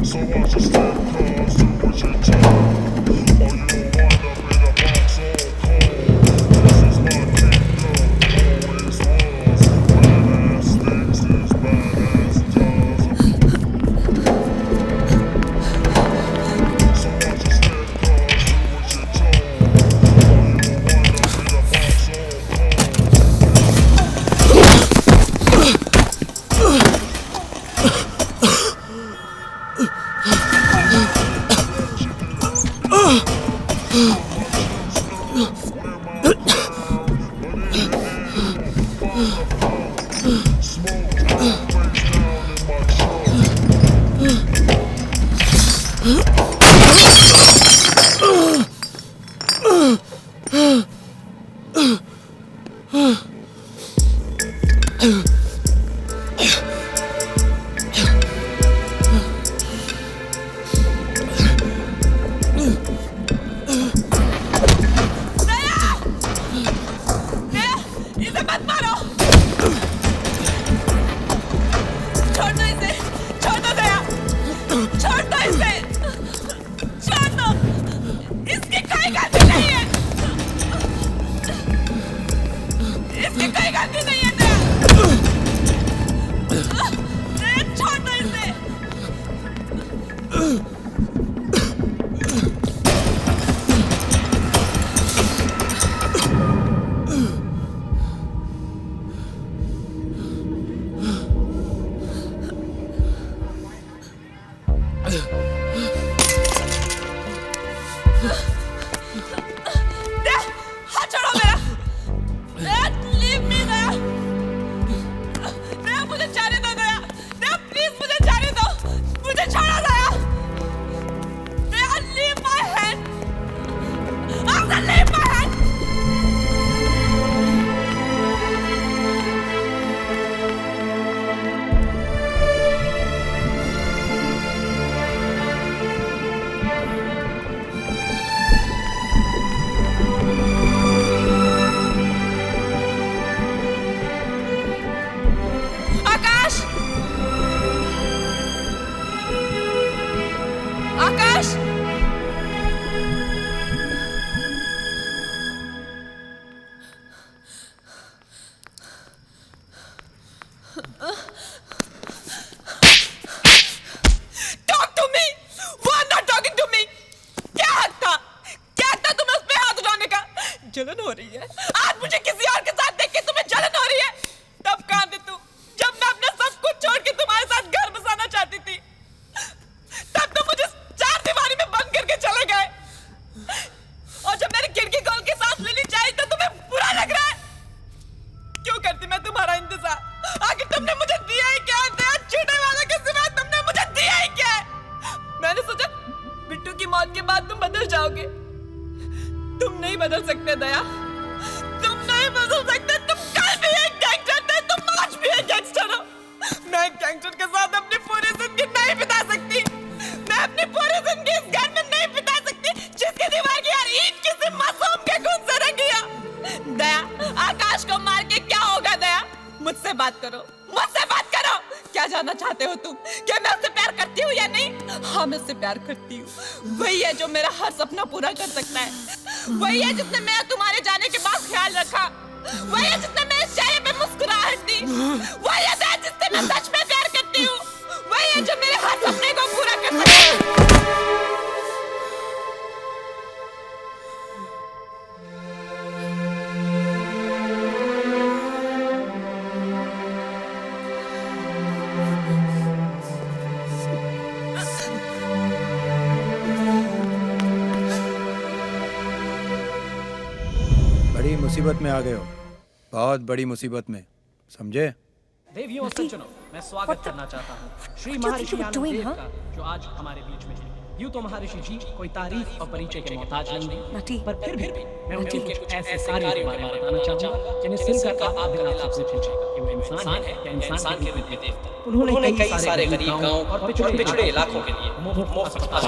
So watch your step, cause do what you're told, or you will wind up in a box all cold. This is my kingdom, always was. Badass things this badass does. So watch your step, cause do what you're told, or you will wind up in a box all cold. इसे मत मारो। छोड़ दो इसे, छोड़ दो दया, छोड़ दो इसे, छोड़ दो। इसकी कोई गलती नहीं है, इसकी कोई गलती नहीं है दया। दया छोड़ दो इसे। हाथ छोड़ो मेरा। लीव मी दया। दया मुझे जाने दो दया। दया प्लीज मुझे जाने दो। मुझे छोड़ो Daya. Daya leave my hand. After leave my hand. Akash! Akash! Talk to me! Why not talking to me? क्या हक था? क्या हक था तुम्हें उस पे हाथ उठाने का? जलन हो रही है? आज मुझे किसी और के साथ देख के तुम्हें जलन हो रही है? तब कहाँ थी तू? जब मैं अपना सब कुछ छोड़ के तुम्हारे साथ घर बसाना चाहती थी, तब तो मुझे चार दीवारी में बंद करके चले गए। और जब मैंने खिड़की खोल के सांस लेनी चाहिए तो तुम्हें बुरा लग रहा है। क्यों करती मैं तुम्हारा इंतजार? आखिर तुमने मुझे दिया ही क्या है? दया छूने वाले के सिवाय तुमने मुझे दिया ही क्या है? मैंने सोचा बिट्टू की मौत के बाद तुम बदल जाओगे। तुम नहीं बदल सकते दया, तुम नहीं बदल सकते। तुम कल भी एक गैंगस्टर थे, तुम आज भी एक गैंगस्टर हो। मैं एक गैंगस्टर के साथ अपनी पूरी जिंदगी नहीं बिता सकती। मैं अपनी पूरी जिंदगी इस घर में नहीं बिता सकती जिसकी दीवार की हर ईंट किसी मासूम के खून से रंगी है। दया, आकाश को मार के क्या होगा दया? मुझसे बात करो, मुझसे बात करो। क्या जानना चाहते हो तुम? क्या मैं उससे प्यार करती हूँ या नहीं? हाँ, मैं उससे प्यार करती हूँ। वही है जो मेरा हर सपना पूरा कर सकता है। वही है जिसने मेरा तुम्हारे जाने के बाद ख्याल रखा। वही है जिसने मेरे चेहरे पे मुस्कुराहट दी। वही है दया जिससे मैं सच में प्यार करती हूँ। वही है जो मेरे हर सपने को पूरा कर सकता है। बड़ी मुसीबत में आ गए हो, बहुत बड़ी मुसीबत में, समझे? देवियों और सज्जनों, मैं स्वागत करना चाहता हूँ श्री महर्षि आनंद देव का, जो आज हमारे बीच में है। यूं तो महर्षि जी कोई तारीफ और परिचय के मोहताज नहीं है, पर फिर भी मैं उनके कुछ ऐसे कार्यों के बारे में बताना चाहूँगा जिन्हें सुनकर आप दिल आप सबसे पूछेगा कि वो इंसान है या इंसान के रूप में देवता। उन्होंने कई सारे गरीब गाँव और पिछड़े इलाकों के लिए मुफ्त अस्पताल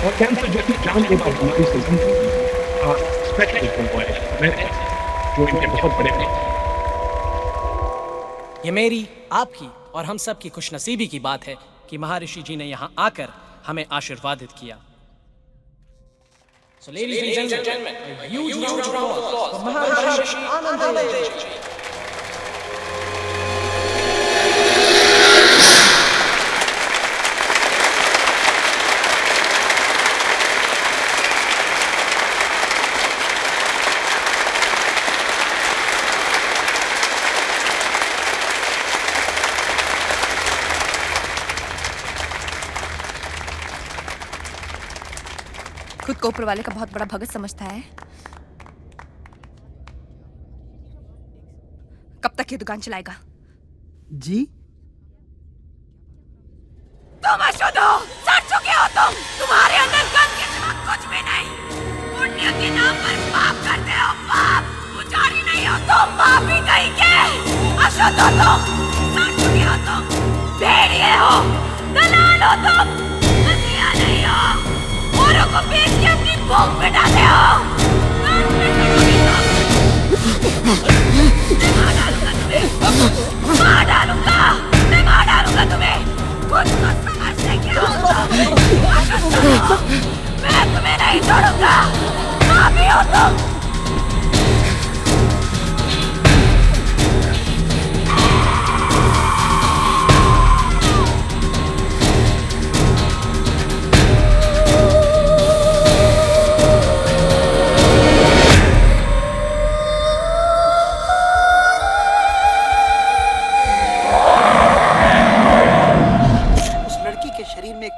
और कैंसर जैसी जानलेवा बीमारी से स्पेशलिस्ट हुए हैं जो इनके बहुत बड़े हैं। ये मेरी, आपकी और हम सब की खुशनसीबी की बात है कि महर्षि जी ने यहाँ आकर हमें आशीर्वादित किया। So ladies and gentlemen, a huge round of applause for Maharishi Anandadev ji. खुद को ऊपर वाले का बहुत बड़ा भगत समझता है। कब तक ये दुकान चलाएगा? जी तुम अशुद्ध हो, सड़ चुके हो तुम। तुम्हारे अंदर गंद के सिवा कुछ भी नहीं। पुण्य के नाम पर पाप करते हो, पाप। पुजारी नहीं हो तुम, पापी कहीं के। अशुद्ध हो तुम, सड़ चुके हो तुम, भेड़िए हो, दलाल हो तुम, मसीहा नहीं हो। औरों को बेच के अपनी भूख मिटाते हो। मार डालूंगा तुम्हें, मार डालूंगा, मैं मार डालूंगा तुम्हें। खुद को समझने की मैं तुम्हें नहीं छोड़ूंगा। पापी हो तुम।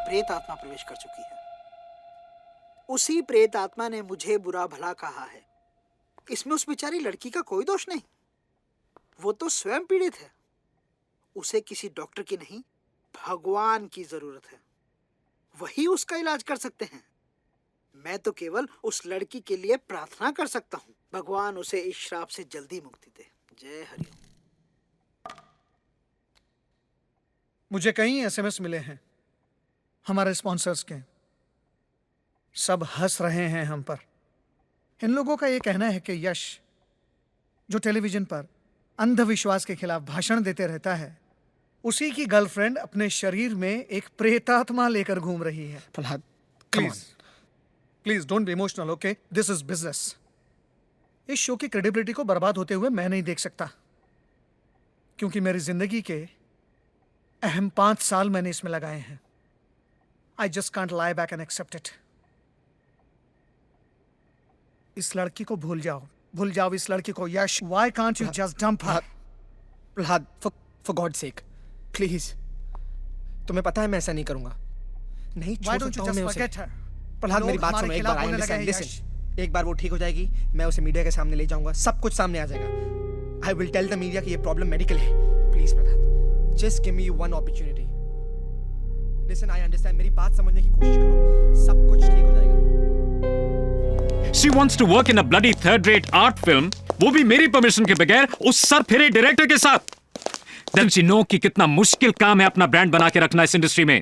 प्रेत आत्मा प्रवेश कर चुकी है। उसी प्रेत आत्मा ने मुझे बुरा भला कहा है। इसमें उस बेचारी लड़की का कोई दोष नहीं। वो तो स्वयं पीड़ित है। उसे किसी डॉक्टर की नहीं, भगवान की जरूरत है। वही उसका इलाज कर सकते हैं। मैं तो केवल उस लड़की के लिए प्रार्थना कर सकता हूँ। भगवान उसे इस श्राप से जल्दी मुक्ति दे। जय हरिओम। मुझे कई एसएमएस मिले हैं हमारे स्पॉन्सर्स के। सब हंस रहे हैं हम पर। इन लोगों का ये कहना है कि यश, जो टेलीविजन पर अंधविश्वास के खिलाफ भाषण देते रहता है, उसी की गर्लफ्रेंड अपने शरीर में एक प्रेतात्मा लेकर घूम रही है। Prahlad, please don't be emotional, okay? This is business. इस शो की क्रेडिबिलिटी को बर्बाद होते हुए मैं नहीं देख सकता, क्योंकि मेरी जिंदगी के अहम 5 साल मैंने इसमें लगाए हैं। I just can't lie back and accept it. इस लड़की को भूल जाओ इस लड़की को। यश, why can't you just dump her? Prahlad, for God's sake, please. तुम्हें पता है मैं ऐसा नहीं करूंगा। नहीं छोड़ सकता हूं मैं उसे। प्रहलाद, मेरी बात सुनो एक बार। I understand. Listen, एक बार वो ठीक हो जाएगी, मैं उसे मीडिया के सामने ले जाऊंगा, सब कुछ सामने आ जाएगा। I will tell the media कि ये प्रॉब्लम मेडिकल है। Please Prahlad, just give me one opportunity. Listen, I understand. मेरी बात समझने की कोशिश करो, सब कुछ ठीक हो जाएगा। She wants to work in a bloody third-rate art film, वो भी मेरी परमिशन के बगैर उस सरफिरे डायरेक्टर के साथ। Then she know कि कितना मुश्किल काम है अपना ब्रांड बना के रखना इस इंडस्ट्री में।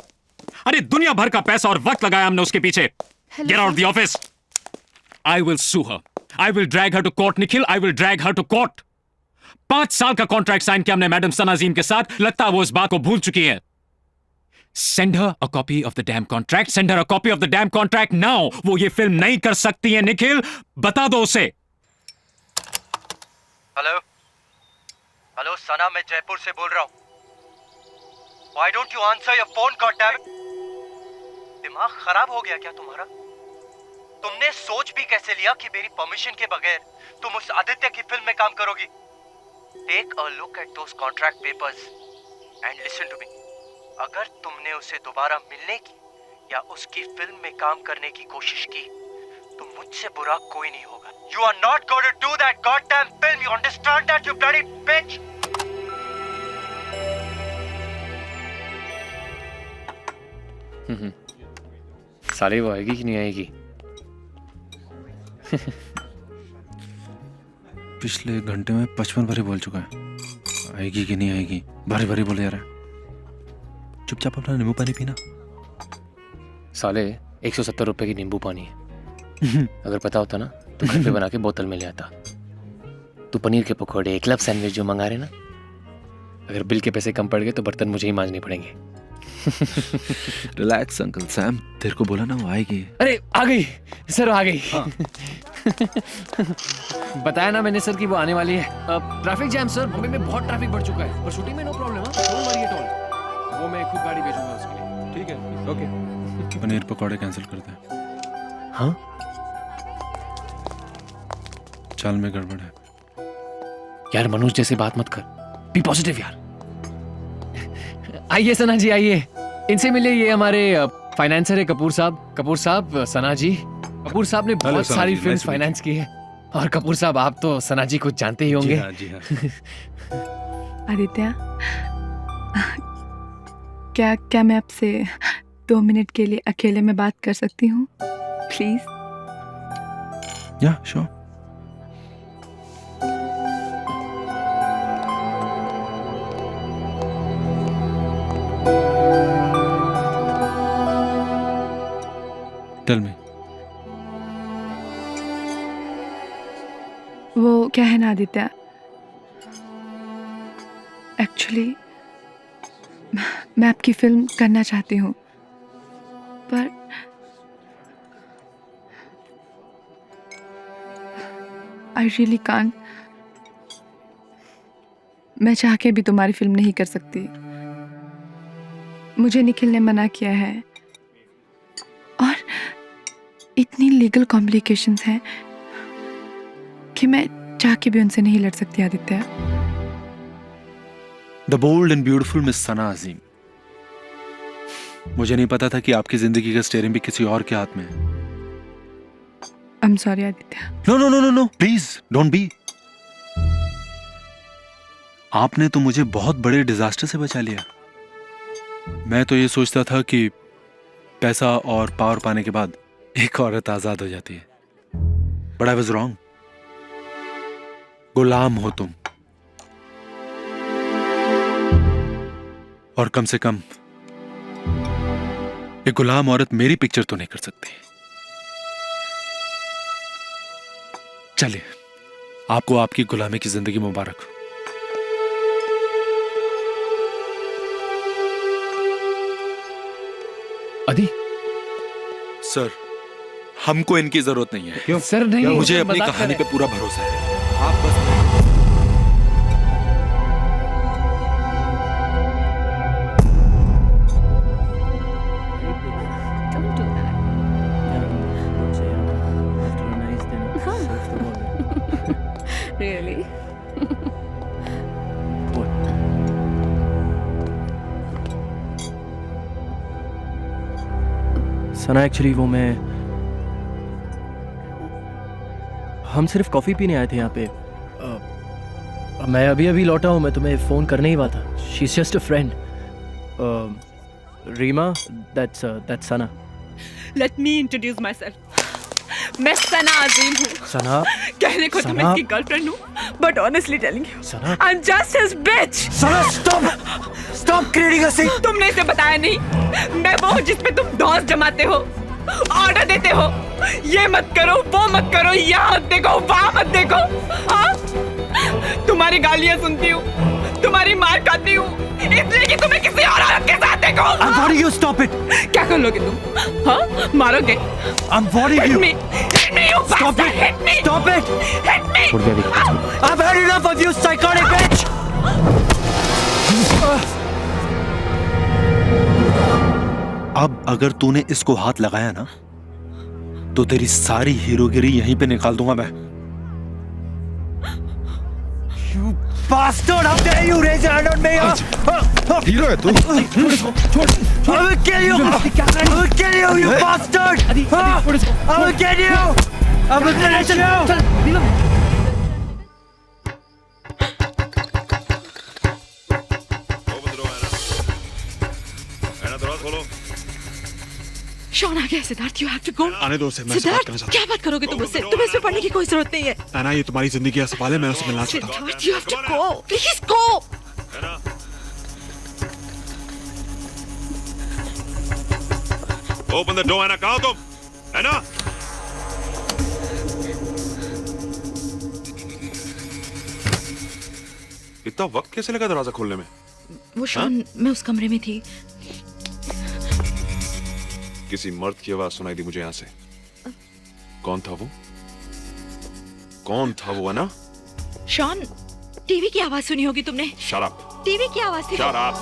अरे दुनिया भर का पैसा और वक्त लगाया हमने उसके पीछे। Get out of the office. I will sue her. I will drag her to court, Nikhil. I will drag her to court. 5 साल का कॉन्ट्रैक्ट साइन किया हमने मैडम सनाजीम के साथ। लगता है वो इस बात को भूल चुकी है। Send her a copy of the damn contract. Send her a copy of the damn contract now. वो ये फिल्म नहीं कर सकती है निखिल, बता दो उसे। हेलो सना, मैं जयपुर से बोल रहा हूँ। Why don't you answer your phone, goddammit? दिमाग खराब हो गया क्या तुम्हारा? तुमने सोच भी कैसे लिया कि मेरी परमिशन के बगैर तुम उस आदित्य की फिल्म में काम करोगी? Take a look at those contract papers and listen to me. अगर तुमने उसे दोबारा मिलने की या उसकी फिल्म में काम करने की कोशिश की तो मुझसे बुरा कोई नहीं होगा। You are not going to do that goddamn film. You understand that, you bloody bitch? साले वो आएगी कि नहीं आएगी? पिछले घंटे में 55 बारी बोल चुका है। आएगी कि नहीं आएगी, बारी बारी बोले जा रहा है। चुपचाप अपना नींबू पानी पीना। साले 170 रुपए की नींबू पानी है। अगर पता होता ना तो घर पे बना के बोतल में ले आता। तू पनीर के पकौड़े, क्लब सैंडविच जो मंगा रहे ना, अगर बिल के पैसे कम पड़ गए तो बर्तन मुझे ही मांजने पड़ेंगे। रिलैक्स अंकल सैम, तेरे को बोला ना वो आएगी। अरे आ गई सर, आ गई। बताया ना मैंने सर कि वो आने वाली है। ट्रैफिक जैम सर, मुंबई में बहुत ट्रैफिक बढ़ चुका है, पर शूटिंग में नो प्रॉब्लम है, डोंट वरी एट ऑल। वो मैं खुद गाड़ी भेजूंगा उसके लिए। ठीक है, ओके। पनीर पकौड़े कैंसिल कर दे। हाँ, चाल में गड़बड़ है यार मनोज जैसे बात मत कर, बी पॉजिटिव यार। आइए सना जी, आइए, इनसे मिले, ये हमारे फाइनेंसर है कपूर साहब। कपूर साहब, सना जी, कपूर साहब ने बहुत सारी फिल्म फाइनेंस की है। और कपूर साहब, आप तो सना जी को जानते ही होंगे। जी हाँ। आदित्य, क्या मैं आपसे 2 मिनट के लिए अकेले में बात कर सकती हूँ प्लीज? या श्योर। Tell me. वो क्या है ना आदित्य, एक्चुअली मैं आपकी फिल्म करना चाहती हूँ, पर आई रियली कांट। मैं चाह के भी तुम्हारी फिल्म नहीं कर सकती। मुझे निखिल ने मना किया है और इतनी लीगल कॉम्प्लिकेशंस हैं कि मैं चाह के भी उनसे नहीं लड़ सकती Aditya. The bold and beautiful miss Sana Azim, मुझे नहीं पता था कि आपकी जिंदगी का स्टीयरिंग भी किसी और के हाथ में है। I am sorry Aditya. No no no no no, please don't be. आपने तो मुझे बहुत बड़े डिजास्टर से बचा लिया। मैं तो ये सोचता था कि पैसा और पावर पाने के बाद एक औरत आजाद हो जाती है, बट आई वाज रॉन्ग। गुलाम हो तुम, और कम से कम एक गुलाम औरत मेरी पिक्चर तो नहीं कर सकती। चलिए, आपको आपकी गुलामी की जिंदगी मुबारक। अदी सर, हमको इनकी जरूरत नहीं है। क्यों सर? नहीं, मुझे अपनी कहानी पे पूरा भरोसा है। आप बस Really? सना, एक्चुअली वो हम सिर्फ कॉफी पीने आए थे यहाँ पे। मैं अभी लौटा हूँ, मैं तुम्हें फोन करने ही वाला था। She is just a friend. Reema, that's Sana. Let me introduce myself. मैं सना अजीम हूँ। सना, कहने को तो मैं इसकी गर्लफ्रेंड हूँ, but honestly telling you, Sana, I'm just his bitch. Sana, stop creating a scene. तुमने इसे बताया नहीं, मैं वो हूँ जिस पे तुम धौंस जमाते हो, ऑर्डर देते हो, ये मत करो, वो मत करो, यहाँ मत देखो, वहाँ मत देखो। हाँ, तुम्हारी गालियाँ सुनती हूँ, तुम्हारी मार खाती हूँ, इसलिए कि तुम्हें किसी और औरत के साथ देखो। I'm warning you, stop it. क्या कर लोगे तुम? हाँ, मारोगे? I'm warning you. Hit me, you Stop bastard! it. Hit me! Stop it. Hit me! I've had enough of you, psychotic bitch. अब अगर तूने इसको हाथ लगाया ना, तो तेरी सारी हीरोगिरी यहीं पे निकाल दूंगा मैं। You bastard! How dare you raise your hand on me? Hero है तू? I will kill you! I will kill you, you bastard! I will kill you! I will finish you! Shaun आ गया। Siddharth, you have to go. आने दो उसे, मैं उससे बात करना चाहता क्या बात करोगे तुम उससे? तुम्हें इसमें पढ़ने की कोई जरूरत नहीं है। हूँ। ना, ये तुम्हारी जिंदगी का सवाल है, मैं उससे मिलना चाहता हूँ। Siddharth, you have to go. Please go. Open the door, है ना? कहाँ हो तुम? है ना? इतना वक्त कैसे लगा दरवाजा खोलने में? वो शॉन, मैं उस कमरे में थी, किसी मर्द की आवाज सुनाई दी मुझे यहाँ से। कौन था वो? कौन था वो, अना? शॉन, टीवी की आवाज सुनी होगी तुमने। Shut up. टीवी की आवाज थी। Shut up.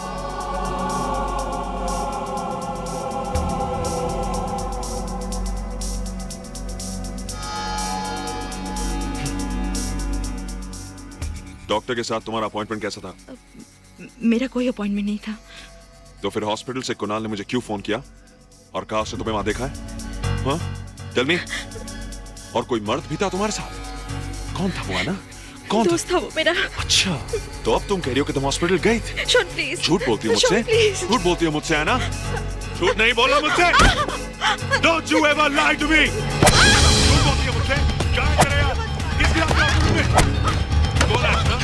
डॉक्टर के साथ तुम्हारा अपॉइंटमेंट कैसा था? मेरा कोई अपॉइंटमेंट नहीं था। तो फिर हॉस्पिटल से कुणाल ने मुझे क्यों फोन किया और कहा उसने तुम्हें वहां देखा है? हाँ? Tell me. और कोई मर्द भी था तुम्हारे साथ? कौन था वो, ना? कौन दोस्त था वो मेरा। अच्छा, तो अब तुम कह रही हो कि तुम हॉस्पिटल गई थी? Shawn please. झूठ बोलती हो मुझसे? झूठ बोलती हो मुझसे, है ना? झूठ नहीं बोला मुझसे? Don't you ever lie to me. झूठ बोलती हो मुझसे? क्या करे यार? किस बात का तुम्हें? बोला है ना?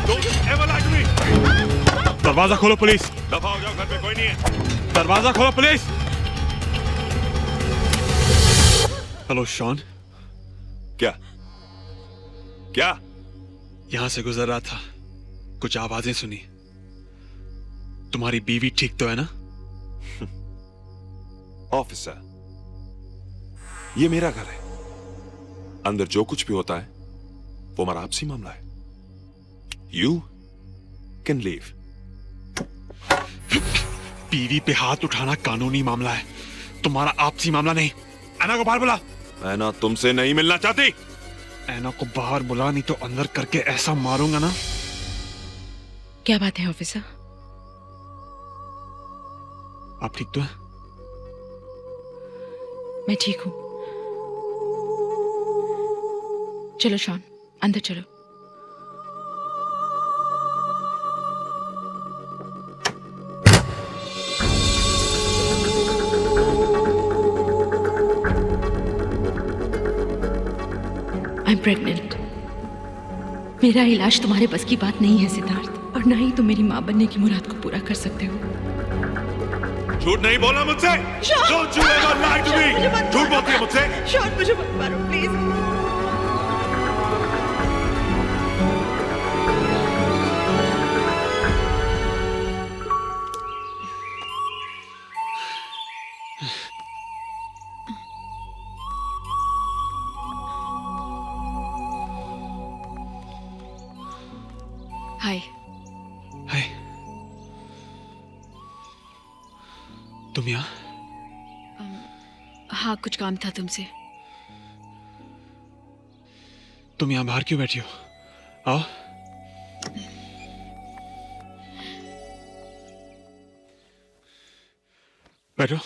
Don't ever lie to me. दरवाजा खोलो पुलिस। दफा हो जाओ, घर पे कोई नहीं है। दरवाजा खोलो पुलिस। Hello Shawn. क्या? क्या? यहां से गुजर रहा था, कुछ आवाजें सुनी। तुम्हारी बीवी ठीक तो है ना? ऑफिसर, ये मेरा घर है। अंदर जो कुछ भी होता है वो हमारा आपसी मामला है। You can leave. बीवी पे हाथ उठाना कानूनी मामला है, तुम्हारा आपसी मामला नहीं। ऐना को बाहर बुला। ऐना तुमसे नहीं मिलना चाहती। ऐना को बाहर बुला, नहीं तो अंदर करके ऐसा मारूंगा ना। क्या बात है ऑफिसर? आप ठीक तो हैं? मैं ठीक हूँ। चलो शॉन, अंदर चलो। I am pregnant. मेरा इलाज तुम्हारे बस की बात नहीं है सिद्धार्थ, और ना ही तुम मेरी माँ बनने की मुराद को पूरा कर सकते हो। झूठ नहीं बोला मुझसे। Don't you ever lie to me. झूठ बोलती है मुझसे। शॉन, मुझे मत मारो प्लीज। हाय। हाय। तुम यहाँ? हाँ, कुछ काम था तुमसे। तुम यहाँ बाहर क्यों बैठी हो? आओ। बैठो।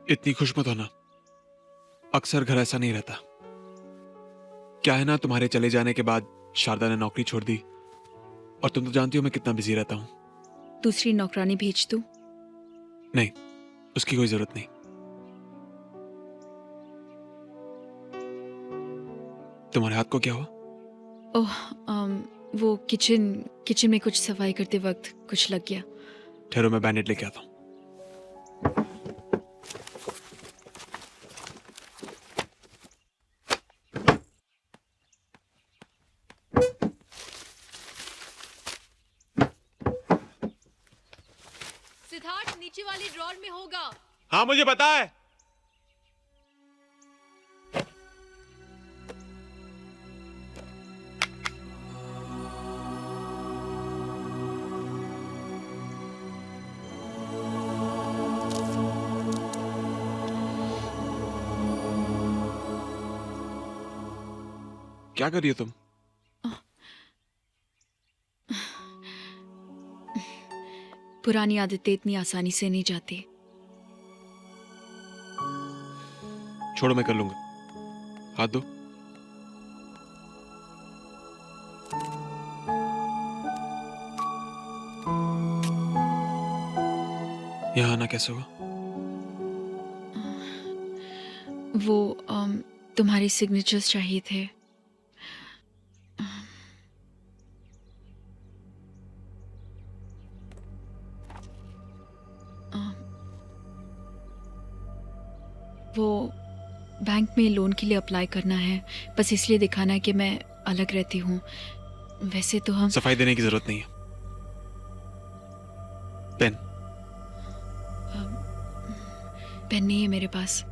इतनी खुश मत होना, अक्सर घर ऐसा नहीं रहता। क्या है ना, तुम्हारे चले जाने के बाद शारदा ने नौकरी छोड़ दी, और तुम तो जानती हो मैं कितना बिजी रहता हूं। दूसरी नौकरानी भेज दूं? नहीं, उसकी कोई जरूरत नहीं। तुम्हारे हाथ को क्या हुआ? ओह, वो किचन में कुछ सफाई करते वक्त कुछ लग गया। ठहरो, मैं बैंडेड लेके आता हूं। सिद्धार्थ नीचे वाली ड्रॉर में होगा। हाँ, मुझे पता है। क्या कर रही हो तुम? पुरानी आदतें इतनी आसानी से नहीं जाती। छोड़ो, मैं कर लूंगा। हाथ दो। यहाँ आना कैसे हुआ? वो तुम्हारे सिग्नेचर्स चाहिए थे। वो बैंक में लोन के लिए अप्लाई करना है, बस इसलिए दिखाना है कि मैं अलग रहती हूँ। वैसे तो हम सफाई देने की जरूरत नहीं है। पेन पेन नहीं है मेरे पास।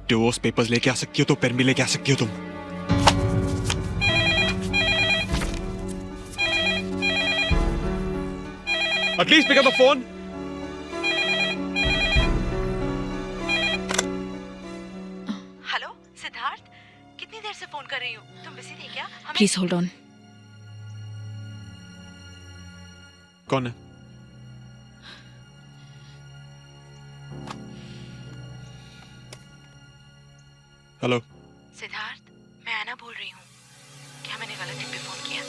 डिवोर्स पेपर्स लेके आ सकती हो तो पेन भी लेके आ सकती हो तुम। At least pick up the phone. Hello Siddharth, कितनी देर से फोन कर रही हूँ, तुम बिजी थे क्या? Please hold on. कौन है? हेलो सिद्धार्थ, मैं आना बोल रही हूँ। क्या मैंने गलत दिन पे फोन किया?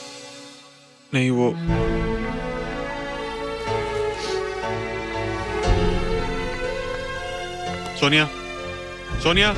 नहीं, वो सोनिया, सोनिया।